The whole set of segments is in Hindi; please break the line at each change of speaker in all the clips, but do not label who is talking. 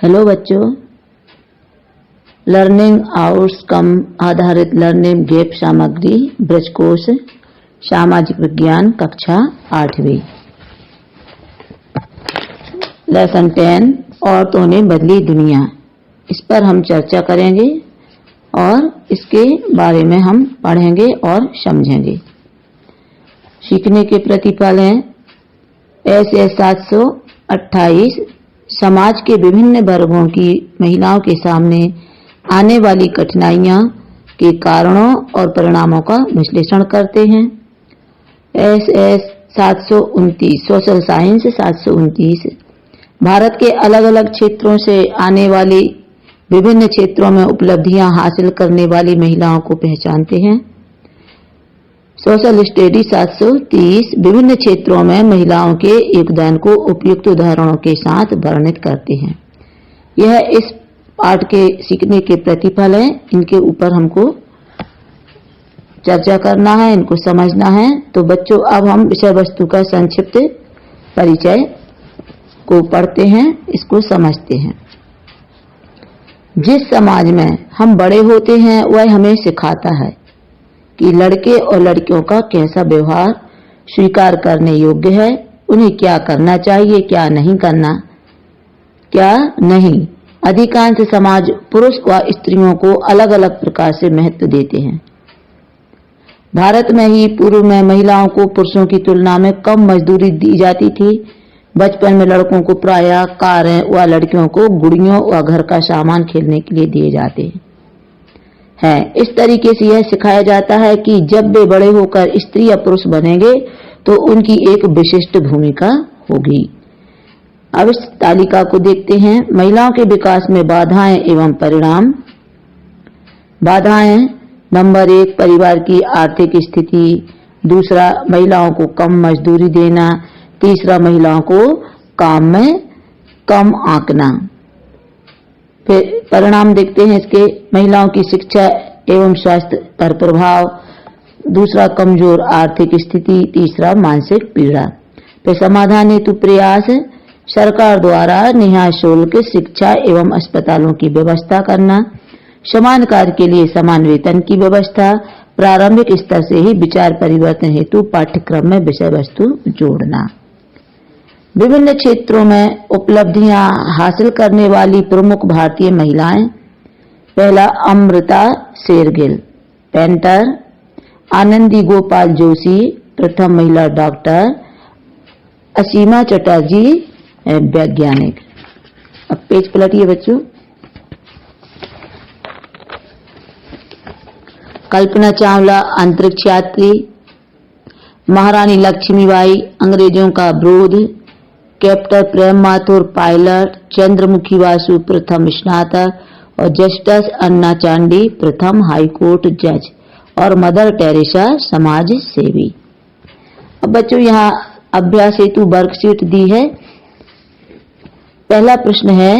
हेलो बच्चों, लर्निंग आउटकम आधारित लर्निंग गैप सामग्री ब्रजकोश सामाजिक विज्ञान कक्षा 8वीं लेसन 10 औरतों ने बदली दुनिया, इस पर हम चर्चा करेंगे और इसके बारे में हम पढ़ेंगे और समझेंगे। सीखने के प्रतिफल हैं SS 728 समाज के विभिन्न वर्गों की महिलाओं के सामने आने वाली कठिनाइयां के कारणों और परिणामों का विश्लेषण करते हैं। SS 729 सोशल साइंस 729 भारत के अलग अलग क्षेत्रों से आने वाली विभिन्न क्षेत्रों में उपलब्धियां हासिल करने वाली महिलाओं को पहचानते हैं। सोशल स्टडी 730 विभिन्न क्षेत्रों में महिलाओं के योगदान को उपयुक्त उदाहरणों के साथ वर्णित करते हैं। यह इस पाठ के सीखने के प्रतिफल हैं। इनके ऊपर हमको चर्चा करना है, इनको समझना है। तो बच्चों, अब हम विषय वस्तु का संक्षिप्त परिचय को पढ़ते हैं, इसको समझते हैं। जिस समाज में हम बड़े होते हैं वह हमें सिखाता है कि लड़के और लड़कियों का कैसा व्यवहार स्वीकार करने योग्य है, उन्हें क्या करना चाहिए, क्या नहीं करना, क्या नहीं। अधिकांश समाज पुरुष व स्त्रियों को अलग अलग प्रकार से महत्व देते हैं। भारत में ही पूर्व में महिलाओं को पुरुषों की तुलना में कम मजदूरी दी जाती थी। बचपन में लड़कों को प्रायः कारें व लड़कियों को गुड़ियों व घर का सामान खेलने के लिए दिए जाते हैं। इस तरीके से यह सिखाया जाता है कि जब वे बड़े होकर स्त्री या पुरुष बनेंगे तो उनकी एक विशिष्ट भूमिका होगी। अब इस तालिका को देखते हैं। महिलाओं के विकास में बाधाएं एवं परिणाम। बाधाएं: नंबर 1 परिवार की आर्थिक स्थिति, दूसरा महिलाओं को कम मजदूरी देना, तीसरा महिलाओं को काम में कम आंकना। फिर परिणाम देखते हैं इसके: महिलाओं की शिक्षा एवं स्वास्थ्य पर प्रभाव, दूसरा कमजोर आर्थिक स्थिति, तीसरा मानसिक पीड़ा। फिर समाधान हेतु प्रयास: सरकार द्वारा निःशुल्क शिक्षा एवं अस्पतालों की व्यवस्था करना, समान कार्य के लिए समान वेतन की व्यवस्था, प्रारंभिक स्तर से ही विचार परिवर्तन हेतु पाठ्यक्रम में विषय वस्तु जोड़ना। विभिन्न क्षेत्रों में उपलब्धियां हासिल करने वाली प्रमुख भारतीय महिलाएं: पहला अमृता शेरगिल पेंटर, आनंदी गोपाल जोशी प्रथम महिला डॉक्टर, असीमा चटर्जी वैज्ञानिक। अब पेज पलटिए बच्चों। कल्पना चावला अंतरिक्ष यात्री, महारानी लक्ष्मीबाई अंग्रेजों का विरोध, कैप्टन प्रेम माथुर पायलट, चंद्रमुखी वासु प्रथम स्नातक और जस्टिस अन्ना चांडी प्रथम हाईकोर्ट जज और मदर टेरेसा समाज सेवी। अब बच्चों, यहाँ अभ्यास हेतु वर्कशीट दी है। पहला प्रश्न है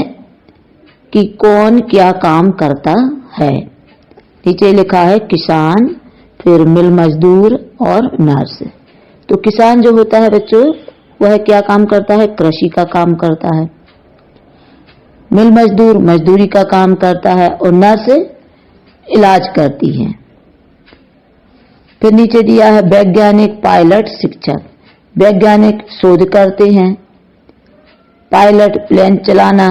कि कौन क्या काम करता है। नीचे लिखा है किसान, फिर मिल मजदूर और नर्स। तो किसान जो होता है बच्चों, वह क्या काम करता है? कृषि का काम करता है। मिल मजदूर मजदूरी का काम करता है और नर्स इलाज करती है। फिर नीचे दिया है वैज्ञानिक, पायलट, शिक्षक। वैज्ञानिक शोध करते हैं, पायलट प्लेन चलाना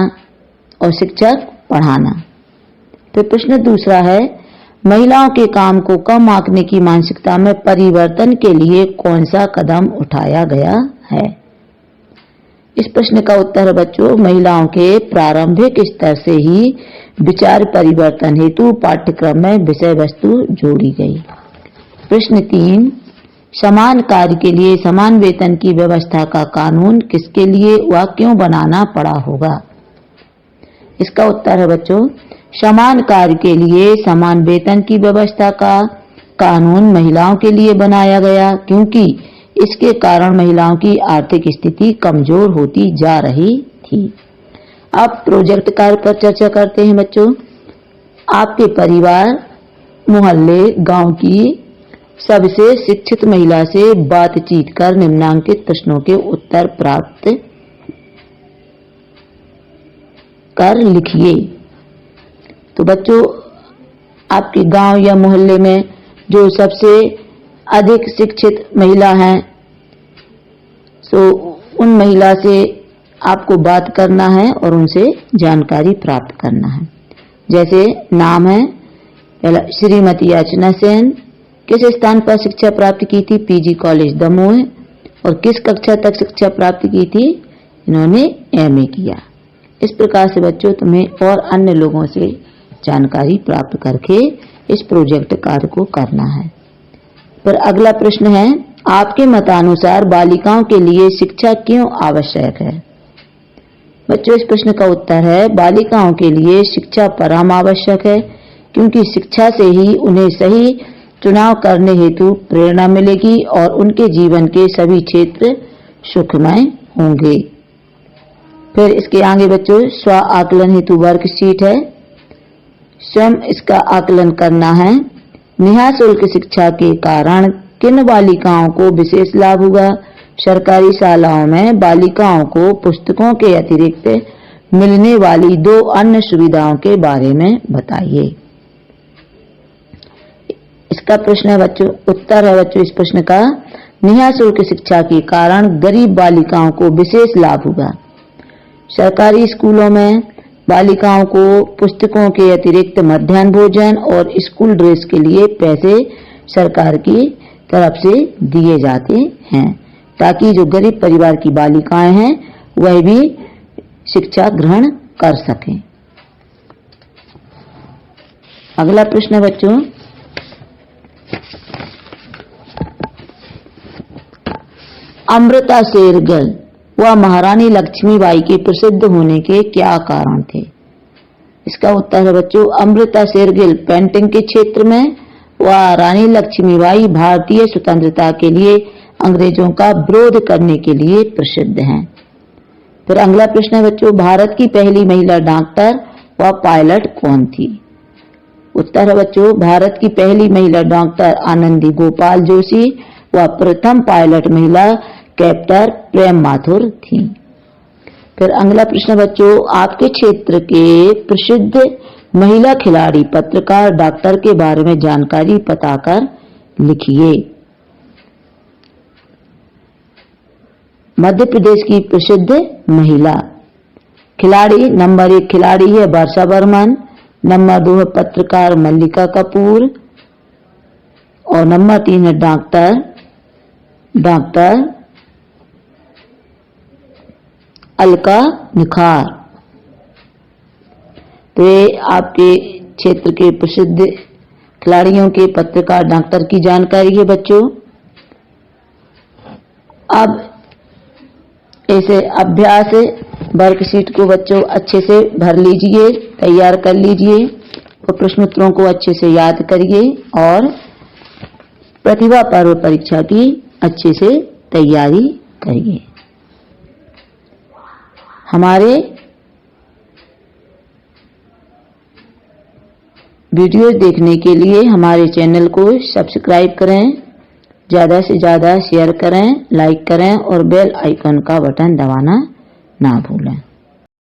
और शिक्षक पढ़ाना। फिर प्रश्न दूसरा है महिलाओं के काम को कम आंकने की मानसिकता में परिवर्तन के लिए कौन सा कदम उठाया गया है। इस प्रश्न का उत्तर है बच्चों, महिलाओं के प्रारंभिक स्तर से ही विचार परिवर्तन हेतु पाठ्यक्रम में विषय वस्तु जोड़ी गई। प्रश्न 3 समान कार्य के लिए समान वेतन की व्यवस्था का कानून किसके लिए व क्यों बनाना पड़ा होगा। इसका उत्तर है बच्चों, समान कार्य के लिए समान वेतन की व्यवस्था का कानून महिलाओं के लिए बनाया गया क्योंकि इसके कारण महिलाओं की आर्थिक स्थिति कमजोर होती जा रही थी। अब प्रोजेक्ट कार्य पर चर्चा करते हैं बच्चों। आपके परिवार, मोहल्ले, गांव की सबसे शिक्षित महिला से बातचीत कर निम्नांकित प्रश्नों के उत्तर प्राप्त कर लिखिए। तो बच्चों, आपके गांव या मोहल्ले में जो सबसे अधिक शिक्षित महिला हैं, तो उन महिला से आपको बात करना है और उनसे जानकारी प्राप्त करना है। जैसे नाम है, पहला श्रीमती याचना सेन, किस स्थान पर शिक्षा प्राप्त की थी? PG college Damoh. और किस कक्षा तक शिक्षा प्राप्त की थी? इन्होंने एमए किया। इस प्रकार से बच्चों तुम्हें और अन्य लोगों से जानकारी प्राप्त करके इस प्रोजेक्ट कार्य को करना है। पर अगला प्रश्न है, आपके मतानुसार बालिकाओं के लिए शिक्षा क्यों आवश्यक है? बच्चों, इस प्रश्न का उत्तर है, बालिकाओं के लिए शिक्षा परम आवश्यक है, क्योंकि शिक्षा से ही उन्हें सही चुनाव करने हेतु प्रेरणा मिलेगी और उनके जीवन के सभी क्षेत्र सुखमय होंगे। फिर इसके आगे बच्चों स्व आकलन हेतु वर्कशीट है, स्वयं इसका आकलन करना है। निःशुल्क शिक्षा के कारण किन बालिकाओं को विशेष लाभ हुआ? सरकारी शालाओं में बालिकाओं को पुस्तकों के अतिरिक्त मिलने वाली 2 अन्य सुविधाओं के बारे में बताइए। इसका प्रश्न है बच्चों, उत्तर है बच्चों इस प्रश्न का, निःशुल्क शिक्षा के कारण गरीब बालिकाओं को विशेष लाभ हुआ। सरकारी स्कूलों में बालिकाओं को पुस्तकों के अतिरिक्त मध्याह्न भोजन और स्कूल ड्रेस के लिए पैसे सरकार की तरफ से दिए जाते हैं, ताकि जो गरीब परिवार की बालिकाएं हैं वह भी शिक्षा ग्रहण कर सकें। अगला प्रश्न है बच्चों, अमृता शेरगिल वह महारानी लक्ष्मीबाई के प्रसिद्ध होने के क्या कारण थे? इसका उत्तर है बच्चों, अमृता शेरगिल पेंटिंग के क्षेत्र में वह रानी लक्ष्मीबाई भारतीय स्वतंत्रता के लिए अंग्रेजों का विरोध करने के लिए प्रसिद्ध हैं। फिर अगला प्रश्न है बच्चों, भारत की पहली महिला डॉक्टर व पायलट कौन थी? उत्तर है बच्चों, भारत की पहली महिला डॉक्टर आनंदी गोपाल जोशी व प्रथम पायलट महिला कैप्टन प्रेम माथुर थी। फिर अगला प्रश्न बच्चों, आपके क्षेत्र के प्रसिद्ध महिला खिलाड़ी, पत्रकार, डॉक्टर के बारे में जानकारी बताकर लिखिए। मध्य प्रदेश की प्रसिद्ध महिला खिलाड़ी, नंबर 1 खिलाड़ी है वर्षा बर्मन, नंबर 2 है पत्रकार मल्लिका कपूर और नंबर 3 है डॉक्टर अलका निखार। तो ये आपके क्षेत्र के प्रसिद्ध खिलाड़ियों के, पत्रकार, डॉक्टर की जानकारी है बच्चों। अब ऐसे अभ्यास वर्कशीट को बच्चों अच्छे से भर लीजिए, तैयार कर लीजिए और प्रश्नोत्तरों को अच्छे से याद करिए और प्रतिभा पर्व परीक्षा की अच्छे से तैयारी करिए। हमारे वीडियो देखने के लिए हमारे चैनल को सब्सक्राइब करें, ज़्यादा से ज़्यादा शेयर करें, लाइक करें और बेल आइकन का बटन दबाना ना भूलें।